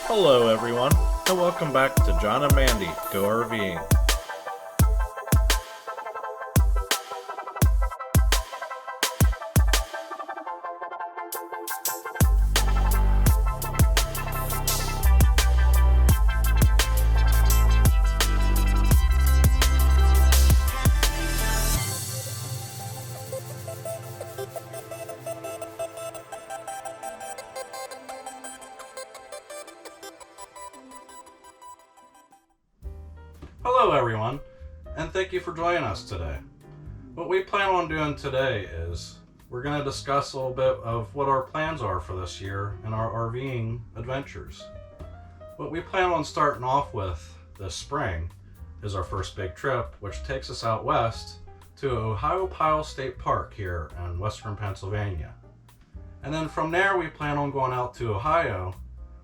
Hello everyone, and welcome back to John and Mandy Go RVing. Hello everyone, and thank you for joining us today. What we plan on doing today is we're going to discuss a little bit of what our plans are for this year and our RVing adventures. What we plan on starting off with this spring is our first big trip, which takes us out west to Ohiopyle State Park here in western Pennsylvania. And then from there we plan on going out to Ohio,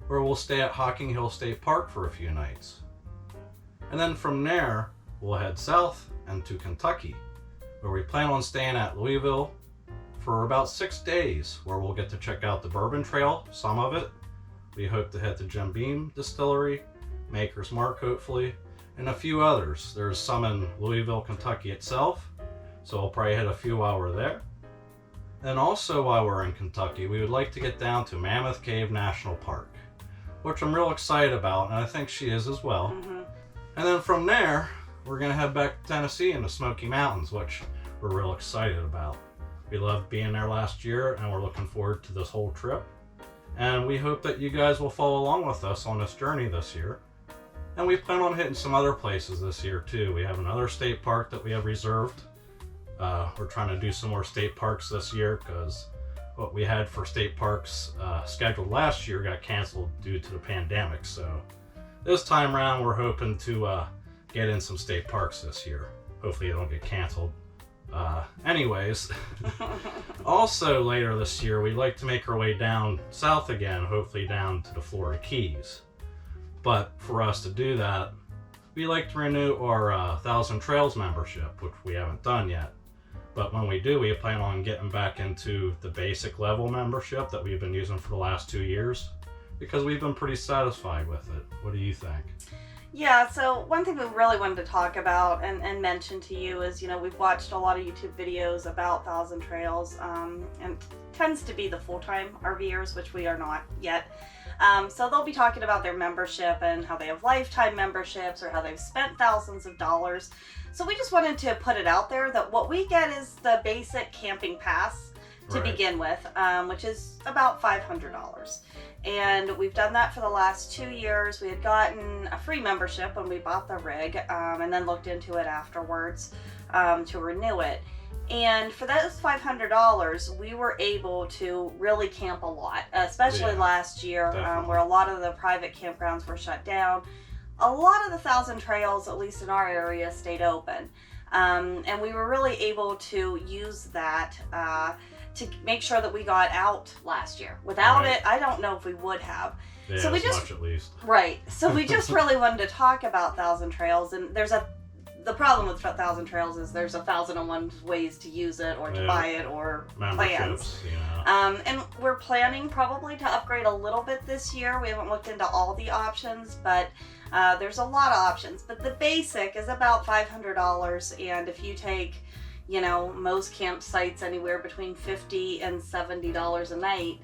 where we'll stay at Hocking Hill State Park for a few nights. And then from there, we'll head south and to Kentucky, where we plan on staying at Louisville for about 6 days, where we'll get to check out the Bourbon Trail, some of it. We hope to hit the Jim Beam Distillery, Maker's Mark hopefully, and a few others. There's some in Louisville, Kentucky itself, so we'll probably hit a few while we're there. And also while we're in Kentucky, we would like to get down to Mammoth Cave National Park, which I'm real excited about, and I think she is as well. And then from there, we're going to head back to Tennessee in the Smoky Mountains, which we're real excited about. We loved being there last year, and we're looking forward to this whole trip. And we hope that you guys will follow along with us on this journey this year. And we plan on hitting some other places this year too. We have another state park that we have reserved. We're trying to do some more state parks this year because what we had for state parks scheduled last year got canceled due to the pandemic. So this time around, we're hoping to get in some state parks this year. Hopefully, it don't get canceled. Anyways, also later this year, we'd like to make our way down south again, hopefully down to the Florida Keys. But for us to do that, we like to renew our Thousand Trails membership, which we haven't done yet. But when we do, we plan on getting back into the basic level membership that we've been using for the last 2 years, because we've been pretty satisfied with it. What do you think? Yeah, so one thing we really wanted to talk about and mention to you is, we've watched a lot of YouTube videos about Thousand Trails, and it tends to be the full-time RVers, which we are not yet. So they'll be talking about their membership and how they have lifetime memberships or how they've spent thousands of dollars. So we just wanted to put it out there that what we get is the basic camping pass to begin with, which is about $500. And we've done that for the last 2 years. We had gotten a free membership when we bought the rig, and then looked into it afterwards to renew it. And for those $500, we were able to really camp a lot, especially last year, where a lot of the private campgrounds were shut down. A lot of the Thousand Trails, at least in our area, stayed open. And we were really able to use that to make sure that we got out last year. Without it, I don't know if we would have. Yeah, so we just much at least. Right. So we just really wanted to talk about Thousand Trails, and the problem with Thousand Trails is there's 1,001 ways to use it or to buy it or plans. And we're planning probably to upgrade a little bit this year. We haven't looked into all the options, but there's a lot of options. But the basic is about $500, and if you take most campsites anywhere between $50 and $70 a night,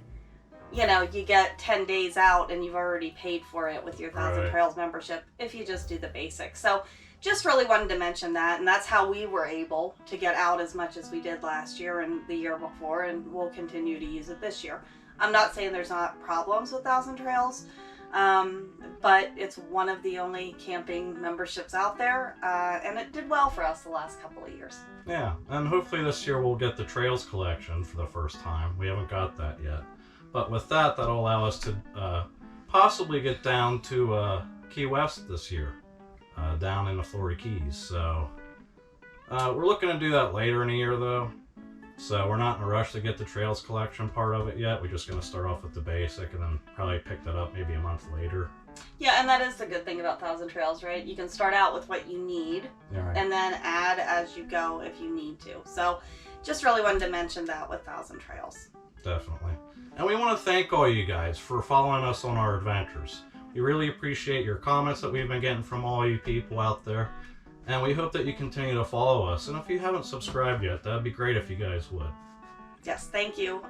you get 10 days out and you've already paid for it with your Thousand Trails membership if you just do the basics. So just really wanted to mention that, and that's how we were able to get out as much as we did last year and the year before, and we'll continue to use it this year. I'm not saying there's not problems with Thousand Trails, But it's one of the only camping memberships out there, and it did well for us the last couple of years. Yeah, and hopefully this year we'll get the Trails collection for the first time. We haven't got that yet. But with that, that'll allow us to possibly get down to Key West this year, down in the Florida Keys. So we're looking to do that later in the year, though. So we're not in a rush to get the Trails collection part of it yet. We're just going to start off with the basic and then probably pick that up maybe a month later. Yeah, and that is the good thing about Thousand Trails, right? You can start out with what you need, Right. and then add as you go if you need to. So just really wanted to mention that with Thousand Trails. Definitely. And we want to thank all you guys for following us on our adventures. We really appreciate your comments that we've been getting from all you people out there. And we hope that you continue to follow us. And if you haven't subscribed yet, that'd be great if you guys would. Yes, thank you.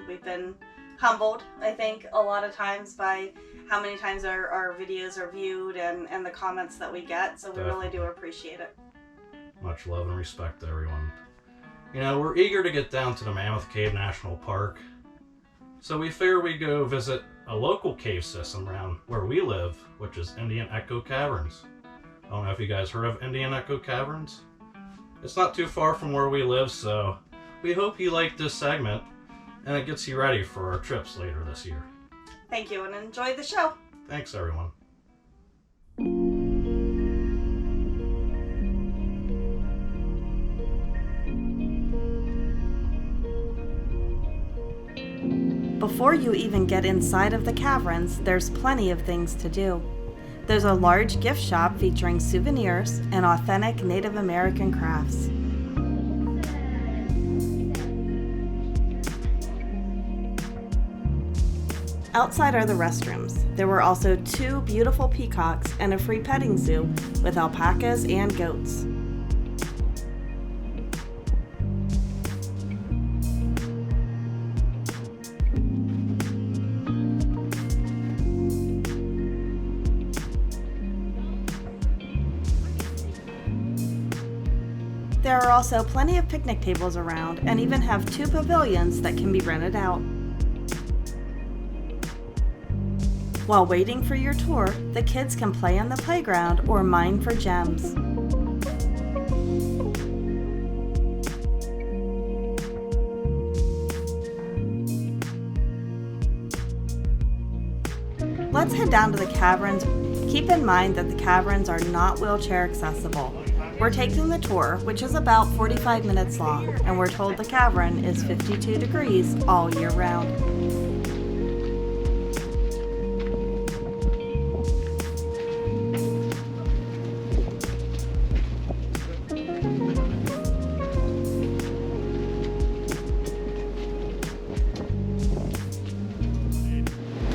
We've been humbled, I think, a lot of times by how many times our videos are viewed and the comments that we get. So we really do appreciate it. Much love and respect to everyone. You know, we're eager to get down to the Mammoth Cave National Park. So we figured we'd go visit a local cave system around where we live, which is Indian Echo Caverns. I don't know if you guys heard of Indian Echo Caverns. It's not too far from where we live, so we hope you like this segment and it gets you ready for our trips later this year. Thank you, and enjoy the show. Thanks, everyone. Before you even get inside of the caverns, there's plenty of things to do. There's a large gift shop featuring souvenirs and authentic Native American crafts. Outside are the restrooms. There were also 2 beautiful peacocks and a free petting zoo with alpacas and goats. There are also plenty of picnic tables around and even have 2 pavilions that can be rented out. While waiting for your tour, the kids can play on the playground or mine for gems. Let's head down to the caverns. Keep in mind that the caverns are not wheelchair accessible. We're taking the tour, which is about 45 minutes long, and we're told the cavern is 52 degrees all year round.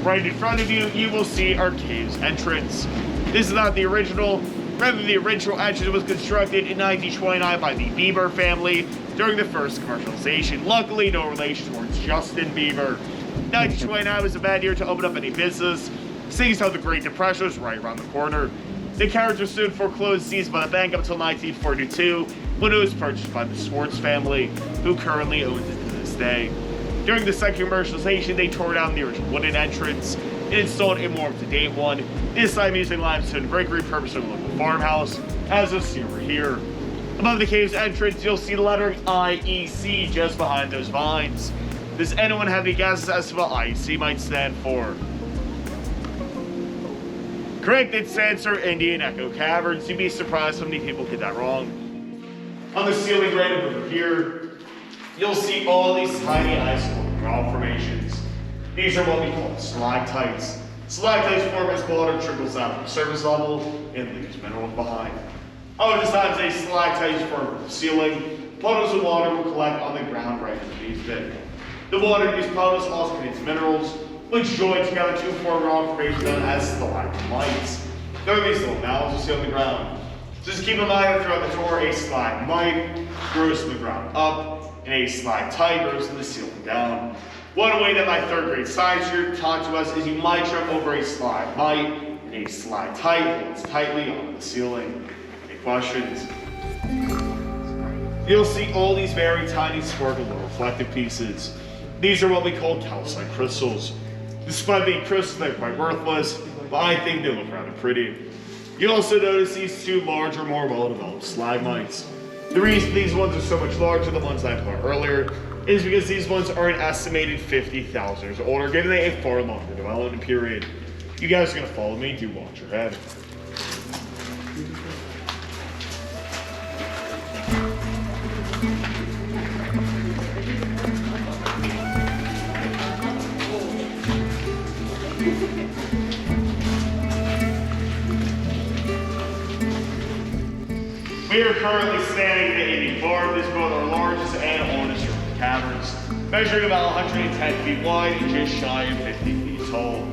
Right in front of you, you will see our cave's entrance. This is not the original. Rather, the original entrance was constructed in 1929 by the Bieber family during the first commercialization. Luckily, no relation towards Justin Bieber. 1929 was a bad year to open up any business, seeing as how the Great Depression was right around the corner. The carriage was soon foreclosed and seized by the bank up until 1942, when it was purchased by the Swartz family, who currently owns it to this day. During the second commercialization, they tore down the original wooden entrance and installed a more up-to-date one, this time using limestone brick repurposed from a local farmhouse, as you'll see over here. Above the cave's entrance, you'll see the lettering IEC just behind those vines. Does anyone have any guesses as to what IEC might stand for? Correct, it stands for Indian Echo Caverns. You'd be surprised how many people get that wrong. On the ceiling right over here, you'll see all these tiny ice rock formations. These are what we call stalactites. Stalactites form as water trickles down from the surface level and leaves minerals behind. Other times, a stalactites form from the ceiling. Puddles of water will collect on the ground right underneath it. The water in these puddles also contains minerals, which join together to form rock formations known as stalagmites. There are these little mounds you see on the ground. Just keep in mind throughout the tour, a stalagmite grows from the ground up, and a stalactite grows from the ceiling down. One way that my third grade science group taught to us is you might trip over a stalagmite and a stalactite holds tightly onto the ceiling. Any questions? You'll see all these very tiny sparkle little reflective pieces. These are what we call calcite crystals. Despite being crystals, they're quite worthless, but I think they look rather pretty. You also notice these two larger, more well-developed stalagmites. The reason these ones are so much larger than the ones I put earlier is because these ones are an estimated 50,000 years older, giving them a far longer development period. You guys are going to follow me, do watch your head. We are currently standing in the Indian Barb. This is both our largest and oldest caverns, measuring about 110 feet wide and just shy of 50 feet tall.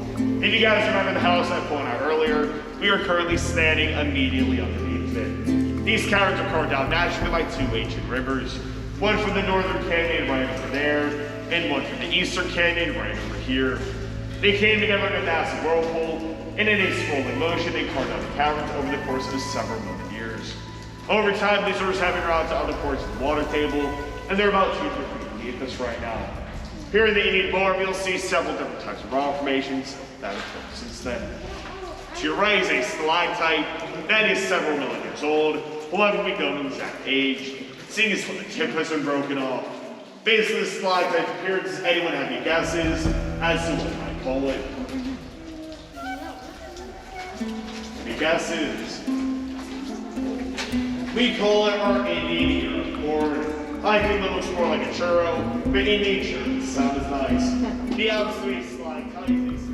If you guys remember the house I pointed out earlier, we are currently standing immediately underneath it. These caverns are carved out naturally by two ancient rivers, one from the northern canyon right over there, and one from the eastern canyon right over here. They came together in a massive whirlpool, and in a swirling motion, they carved out the caverns over the course of several million years. Over time, these rivers have been routed to other parts of the water table, and they're about 2 feet beneath us right now. Here in the Indian Barb, you'll see several different types of rock formations that have formed since then. To your right is a stalactite that is several million years old. We'll never be known the exact age, seeing as when the tip has been broken off. Basically, the stalactite's appearance, anyone have any guesses as to what I call it? Any guesses? We call it our Indian ear cord. I think it looks more like a churro, but in nature, the sound is nice. The absolute stalactite is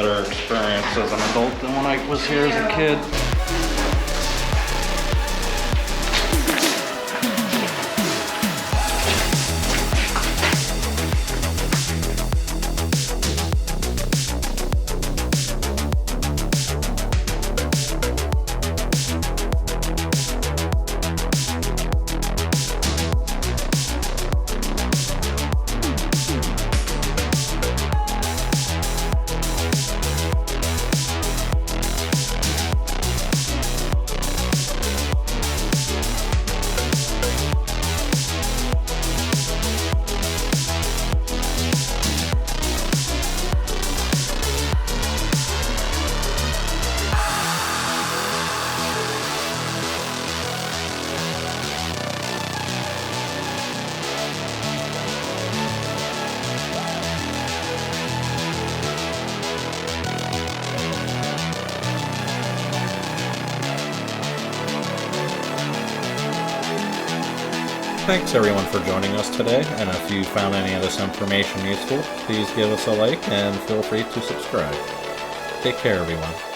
better experience as an adult than when I was here as a kid. Thanks everyone for joining us today, and if you found any of this information useful, please give us a like and feel free to subscribe. Take care everyone.